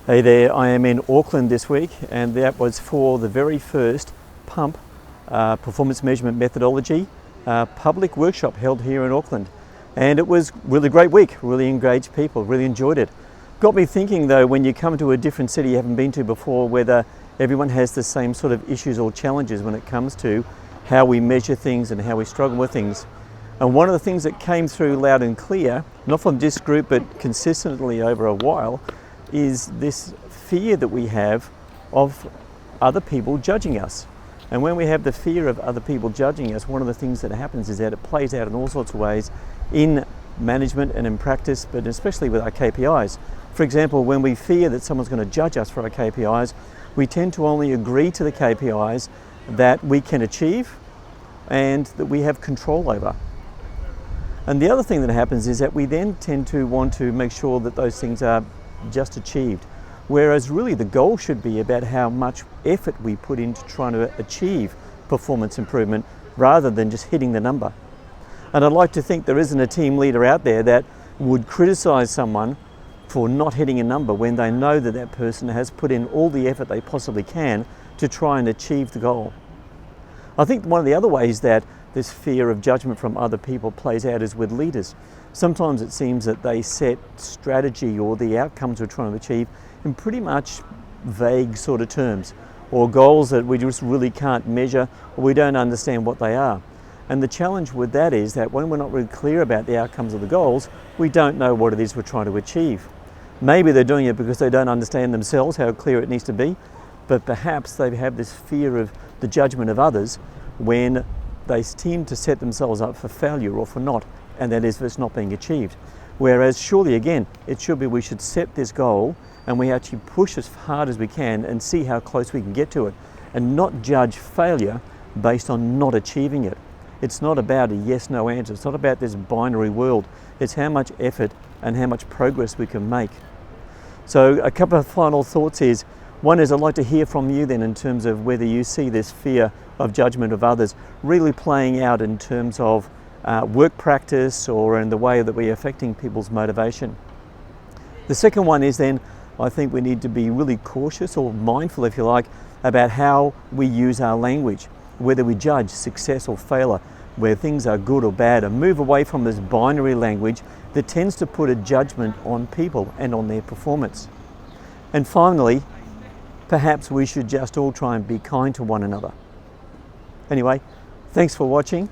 Hey there, I am in Auckland this week, and that was for the very first PUMP performance measurement methodology public workshop held here in Auckland. And it was really a great week, really engaged people, really enjoyed it. Got me thinking though, when you come to a different city you haven't been to before, whether everyone has the same sort of issues or challenges when it comes to how we measure things and how we struggle with things. And one of the things that came through loud and clear, not from this group but consistently over a while, is this fear that we have of other people judging us. And when we have the fear of other people judging us, one of the things that happens is that it plays out in all sorts of ways in management and in practice, but especially with our KPIs. For example, when we fear that someone's going to judge us for our KPIs, we tend to only agree to the KPIs that we can achieve and that we have control over. And the other thing that happens is that we then tend to want to make sure that those things are just achieved, whereas really the goal should be about how much effort we put into trying to achieve performance improvement rather than just hitting the number. And I'd like to think there isn't a team leader out there that would criticize someone for not hitting a number when they know that that person has put in all the effort they possibly can to try and achieve the goal. I think one of the other ways that this fear of judgment from other people plays out is with leaders. Sometimes it seems that they set strategy or the outcomes we're trying to achieve in pretty much vague sort of terms, or goals that we just really can't measure or we don't understand what they are. And the challenge with that is that when we're not really clear about the outcomes of the goals, we don't know what it is we're trying to achieve. Maybe they're doing it because they don't understand themselves how clear it needs to be, but perhaps they have this fear of the judgment of others when they seem to set themselves up for failure or for not, and that is if it's not being achieved. Whereas surely again, it should be we should set this goal and we actually push as hard as we can and see how close we can get to it, and not judge failure based on not achieving it. It's not about a yes-no answer. It's not about this binary world. It's how much effort and how much progress we can make. So a couple of final thoughts is, one is I'd like to hear from you then in terms of whether you see this fear of judgment of others really playing out in terms of work practice or in the way that we're affecting people's motivation. The second one is then, I think we need to be really cautious or mindful, if you like, about how we use our language, whether we judge success or failure, where things are good or bad, and move away from this binary language that tends to put a judgment on people and on their performance. And finally, perhaps we should just all try and be kind to one another. Anyway, thanks for watching.